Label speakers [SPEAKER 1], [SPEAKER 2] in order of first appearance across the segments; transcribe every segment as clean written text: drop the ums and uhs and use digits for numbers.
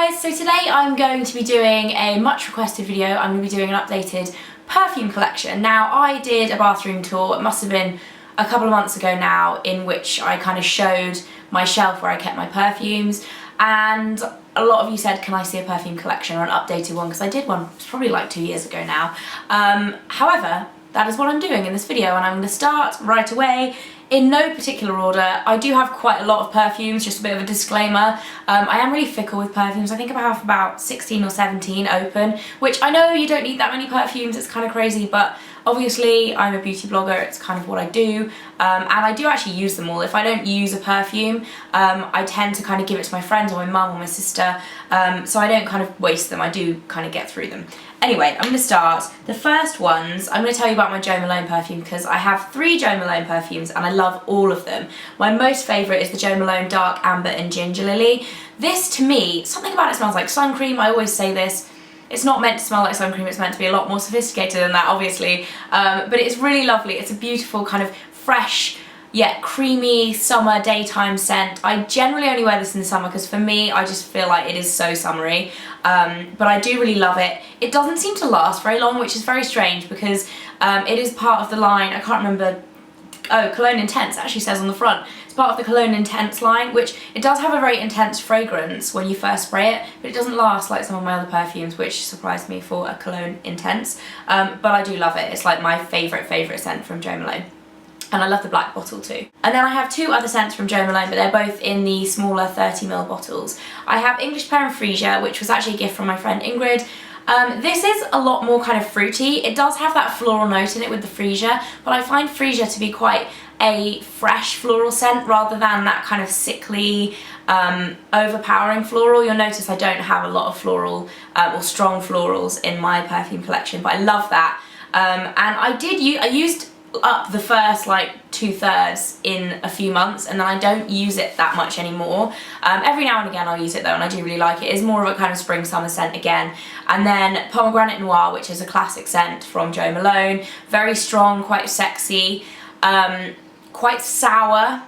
[SPEAKER 1] guys, so today I'm going to be doing a much requested video. I'm going to be doing an updated perfume collection. Now, I did a bathroom tour, it must have been a couple of months ago now, in which I kind of showed my shelf where I kept my perfumes, and a lot of you said, can I see a perfume collection or an updated one, because I did one, it's probably like 2 years ago now. However, that is what I'm doing in this video, and I'm going to start right away. In no particular order. I do have quite a lot of perfumes, just a bit of a disclaimer. I am really fickle with perfumes. I think I have about 16 or 17 open, which I know you don't need that many perfumes, it's kind of crazy, but obviously I'm a beauty blogger, it's kind of what I do, and I do actually use them all. If I don't use a perfume, I tend to kind of give it to my friends or my mum or my sister, so I don't kind of waste them, I do kind of get through them. Anyway, I'm going to start. The first ones, I'm going to tell you about my Jo Malone perfume, because I have 3 Jo Malone perfumes and I love all of them. My most favourite is the Jo Malone Dark Amber and Ginger Lily. This, to me, something about it smells like sun cream. I always say this. It's not meant to smell like sun cream, it's meant to be a lot more sophisticated than that, obviously. But it's really lovely. It's a beautiful kind of fresh, yet creamy summer daytime scent. I generally only wear this in the summer because for me I just feel like it is so summery, but I do really love it. It doesn't seem to last very long, which is very strange because it is part of the line, I can't remember, oh, Cologne Intense, it actually says on the front. It's part of the Cologne Intense line, which it does have a very intense fragrance when you first spray it, but it doesn't last like some of my other perfumes, which surprised me for a Cologne Intense, but I do love it. It's like my favourite scent from Jo Malone. And I love the black bottle too. And then I have 2 other scents from Jo Malone, but they're both in the smaller 30ml bottles. I have English Pear and Freesia, which was actually a gift from my friend Ingrid. This is a lot more kind of fruity. It does have that floral note in it with the Freesia, but I find Freesia to be quite a fresh floral scent rather than that kind of sickly, overpowering floral. You'll notice I don't have a lot of floral or strong florals in my perfume collection, but I love that. And I used up the first like 2/3 in a few months, and then I don't use it that much anymore. Every now and again I'll use it though, and I do really like it. It's more of a kind of spring summer scent again. And then Pomegranate Noir, which is a classic scent from Jo Malone, very strong, quite sexy, quite sour.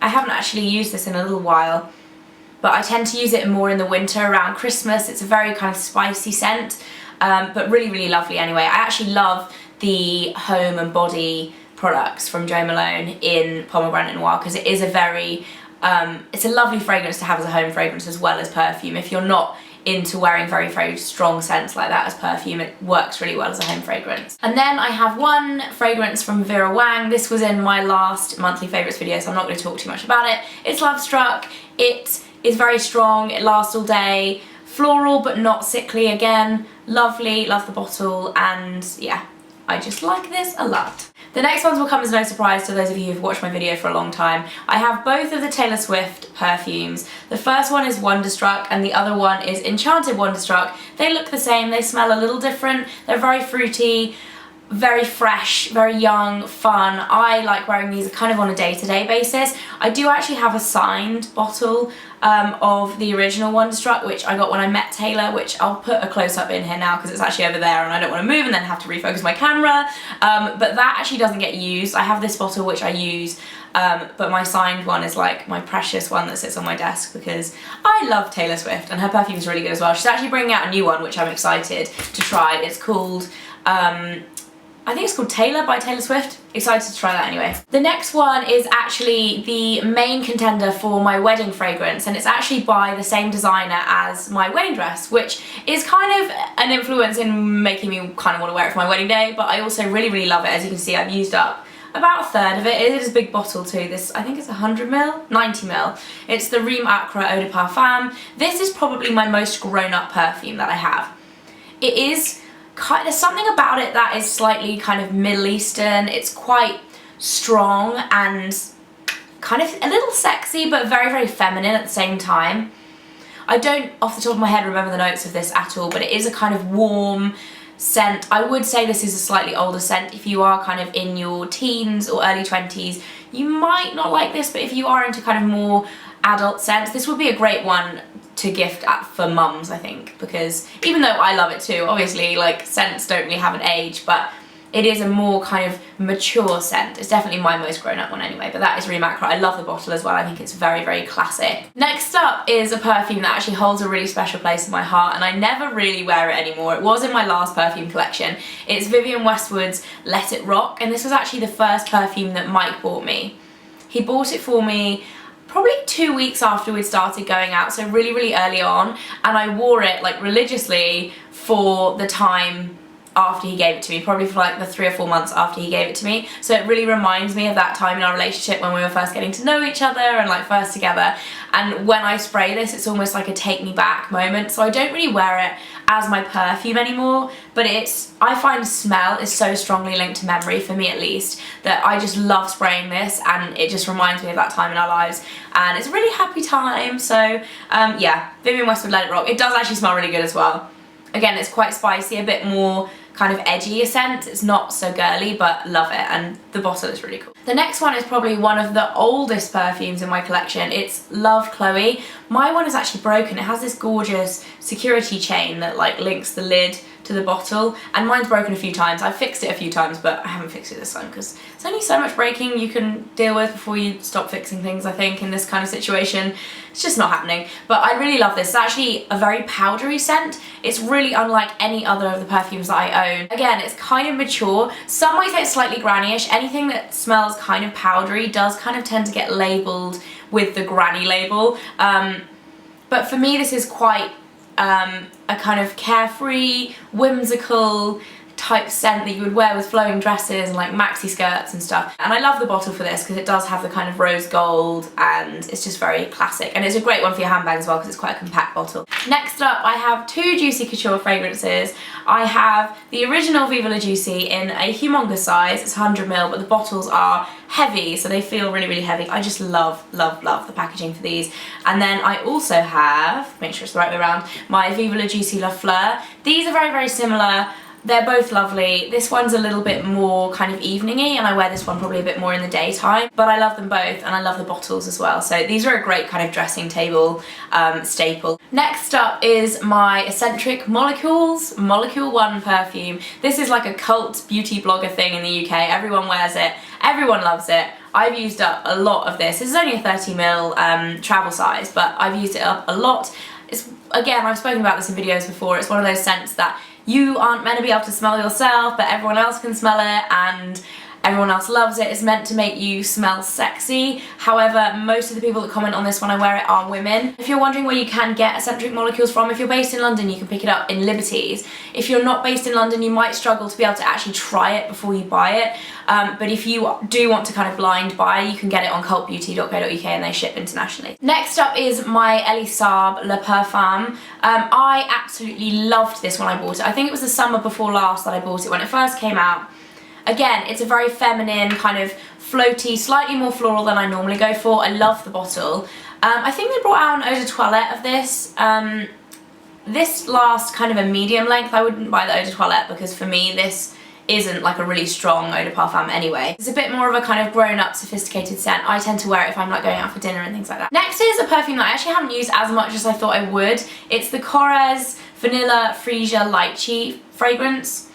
[SPEAKER 1] I haven't actually used this in a little while, but I tend to use it more in the winter around Christmas. It's a very kind of spicy scent, but really lovely anyway. I actually love the home and body products from Jo Malone in Pomegranate Noir because it is a very, it's a lovely fragrance to have as a home fragrance as well as perfume. If you're not into wearing very strong scents like that as perfume, it works really well as a home fragrance. And then I have one fragrance from Vera Wang. This was in my last monthly favourites video, so I'm not going to talk too much about it. It's Love Struck. It is very strong, it lasts all day, floral but not sickly again, lovely, love the bottle, and yeah, I just like this a lot. The next ones will come as no surprise to those of you who've watched my video for a long time. I have both of the Taylor Swift perfumes. The first one is Wonderstruck and the other one is Enchanted Wonderstruck. They look the same, they smell a little different, they're very fruity, very fresh, very young, fun. I like wearing these kind of on a day-to-day basis. I do actually have a signed bottle of the original Wonderstruck, which I got when I met Taylor, which I'll put a close-up in here now because it's actually over there and I don't want to move and then have to refocus my camera, but that actually doesn't get used. I have this bottle which I use, but my signed one is like my precious one that sits on my desk because I love Taylor Swift and her perfume is really good as well. She's actually bringing out a new one which I'm excited to try. It's called I think it's called Taylor by Taylor Swift. Excited to try that anyway. The next one is actually the main contender for my wedding fragrance, and it's actually by the same designer as my wedding dress, which is kind of an influence in making me kind of want to wear it for my wedding day, but I also really love it. As you can see, I've used up about 1/3 of it. It is a big bottle too. This, I think it's 100ml, 90ml. It's the Rime Acra Eau de Parfum. This is probably my most grown-up perfume that I have. It is there's something about it that is slightly kind of Middle Eastern. It's quite strong and kind of a little sexy, but very feminine at the same time. I don't off the top of my head remember the notes of this at all, but it is a kind of warm scent. I would say this is a slightly older scent. If you are kind of in your teens or early 20s, you might not like this, but if you are into kind of more adult scents, this would be a great one to gift for mums, I think, because even though I love it too, obviously like scents don't really have an age, but it is a more kind of mature scent. It's definitely my most grown up one anyway, but that is really macro. I love the bottle as well. I think it's very, very classic. Next up is a perfume that actually holds a really special place in my heart, and I never really wear it anymore. It was in my last perfume collection. It's Vivienne Westwood's Let It Rock, and this was actually the first perfume that Mike bought me. He bought it for me probably 2 weeks after we'd started going out, so really, really early on, and I wore it like religiously for the time after he gave it to me, probably for like the 3 or 4 months after he gave it to me. So it really reminds me of that time in our relationship when we were first getting to know each other and like first together. And when I spray this, it's almost like a take me back moment. So I don't really wear it as my perfume anymore, but I find smell is so strongly linked to memory, for me at least, that I just love spraying this, and it just reminds me of that time in our lives, and it's a really happy time. So yeah, Vivienne Westwood Let It Rock. It does actually smell really good as well. Again, it's quite spicy, a bit more kind of edgy a scent. It's not so girly, but love it, and the bottle is really cool. The next one is probably one of the oldest perfumes in my collection. It's Love Chloe. My one is actually broken. It has this gorgeous security chain that like links the lid to the bottle, and mine's broken a few times. I've fixed it a few times, but I haven't fixed it this time because there's only so much breaking you can deal with before you stop fixing things, I think, in this kind of situation. It's just not happening. But I really love this. It's actually a very powdery scent. It's really unlike any other of the perfumes that I own. Again, it's kind of mature. Some might say it's slightly granny-ish. Anything that smells kind of powdery does kind of tend to get labelled with the granny label. But for me, this is quite a kind of carefree, whimsical type scent that you would wear with flowing dresses and like maxi skirts and stuff. And I love the bottle for this because it does have the kind of rose gold, and it's just very classic, and it's a great one for your handbag as well because it's quite a compact bottle. Next up, I have 2 Juicy Couture fragrances. I have the original Viva La Juicy in a humongous size. It's 100ml, but the bottles are heavy, so they feel really, really heavy. I just love, love, love the packaging for these. And then I also have, make sure it's the right way around, my Viva La Juicy La Fleur. These are very, very similar. They're both lovely. This one's a little bit more kind of evening-y, and I wear this one probably a bit more in the daytime, but I love them both, and I love the bottles as well. So these are a great kind of dressing table staple. Next up is my Eccentric Molecules Molecule 1 perfume. This is like a cult beauty blogger thing in the UK. Everyone wears it, everyone loves it. I've used up a lot of this. This is only a 30ml travel size, but I've used it up a lot. Again, I've spoken about this in videos before. It's one of those scents that you aren't meant to be able to smell yourself, but everyone else can smell it, and everyone else loves it. It's meant to make you smell sexy. However, most of the people that comment on this when I wear it are women. If you're wondering where you can get Eccentric Molecules from, if you're based in London, you can pick it up in Liberties. If you're not based in London, you might struggle to be able to actually try it before you buy it. But if you do want to kind of blind buy, you can get it on cultbeauty.co.uk, and they ship internationally. Next up is my Elie Saab Le Perfume. I absolutely loved this when I bought it. I think it was the summer before last that I bought it when it first came out. Again, it's a very feminine, kind of floaty, slightly more floral than I normally go for. I love the bottle. I think they brought out an eau de toilette of this. This lasts kind of a medium length. I wouldn't buy the eau de toilette because for me this isn't like a really strong eau de parfum anyway. It's a bit more of a kind of grown-up, sophisticated scent. I tend to wear it if I'm like going out for dinner and things like that. Next is a perfume that I actually haven't used as much as I thought I would. It's the Korres Vanilla Freesia Lychee fragrance.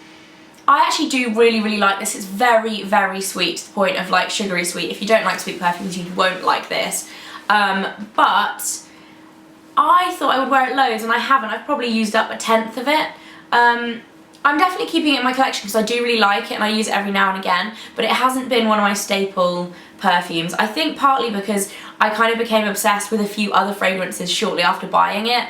[SPEAKER 1] I actually do really, really like this. It's very, very sweet to the point of like sugary sweet. If you don't like sweet perfumes, you won't like this. But I thought I would wear it loads, and I haven't. I've probably used up 1/10 of it. I'm definitely keeping it in my collection because I do really like it and I use it every now and again, but it hasn't been one of my staple perfumes. I think partly because I kind of became obsessed with a few other fragrances shortly after buying it.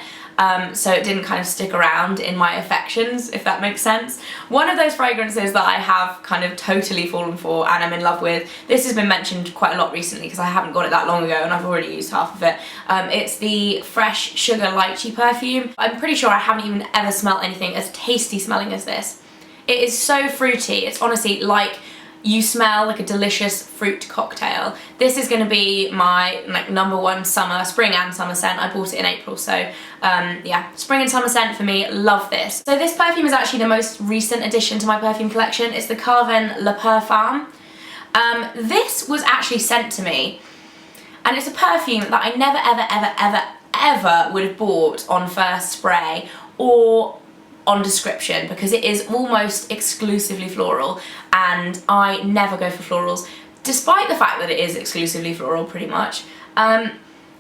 [SPEAKER 1] So it didn't kind of stick around in my affections, if that makes sense. One of those fragrances that I have kind of totally fallen for and I'm in love with, this has been mentioned quite a lot recently because I haven't got it that long ago and I've already used half of it. It's the Fresh Sugar Lychee perfume. I'm pretty sure I haven't even ever smelled anything as tasty smelling as this. It is so fruity. It's honestly like you smell like a delicious fruit cocktail. This is going to be my like #1 summer, spring and summer scent. I bought it in April, so yeah, spring and summer scent for me. Love this. So this perfume is actually the most recent addition to my perfume collection. It's the Carven Le Perfume. This was actually sent to me, and it's a perfume that I never ever ever ever ever would have bought on first spray or on description because it is almost exclusively floral, and I never go for florals, despite the fact that it is exclusively floral pretty much.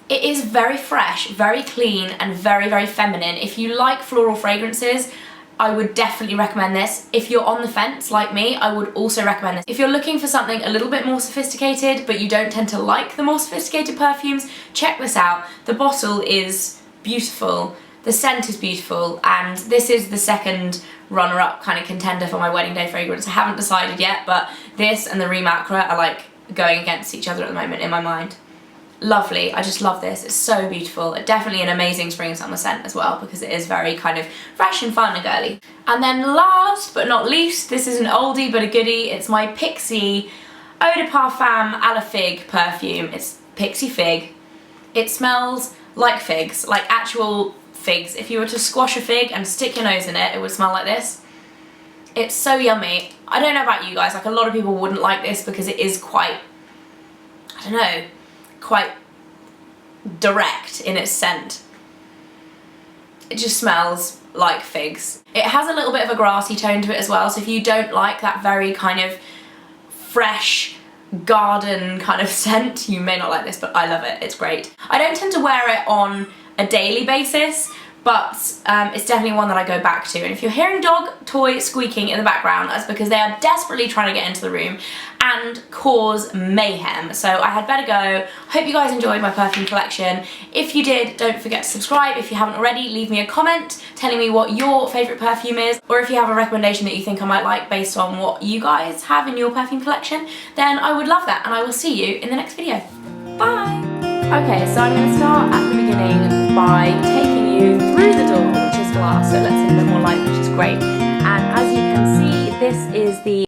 [SPEAKER 1] It is very fresh, very clean, and very, very feminine. If you like floral fragrances, I would definitely recommend this. If you're on the fence like me, I would also recommend this. If you're looking for something a little bit more sophisticated, but you don't tend to like the more sophisticated perfumes, check this out. The bottle is beautiful, the scent is beautiful, and this is the second runner-up kind of contender for my wedding day fragrance. I haven't decided yet, but this and the Rem Acra are like going against each other at the moment in my mind. Lovely, I just love this, it's so beautiful. Definitely an amazing spring and summer scent as well because it is very kind of fresh and fun and girly. And then last but not least, this is an oldie but a goodie. It's my Pixie Eau de Parfum à la Figue perfume. It's Pixie Fig. It smells like figs, like actual figs. If you were to squash a fig and stick your nose in it, it would smell like this. It's so yummy. I don't know about you guys, like a lot of people wouldn't like this because it is quite, I don't know, quite direct in its scent. It just smells like figs. It has a little bit of a grassy tone to it as well, so if you don't like that very kind of fresh garden kind of scent, you may not like this, but I love it, it's great. I don't tend to wear it on a daily basis, but it's definitely one that I go back to. And if you're hearing dog toy squeaking in the background, that's because they are desperately trying to get into the room and cause mayhem. So I had better go. Hope you guys enjoyed my perfume collection. If you did, don't forget to subscribe. If you haven't already, leave me a comment telling me what your favourite perfume is, or if you have a recommendation that you think I might like based on what you guys have in your perfume collection, then I would love that, and I will see you in the next video. Bye! Okay, so I'm going to start at the beginning by taking you through the door, which is glass, so it lets in a bit more light, which is great. And as you can see, this is the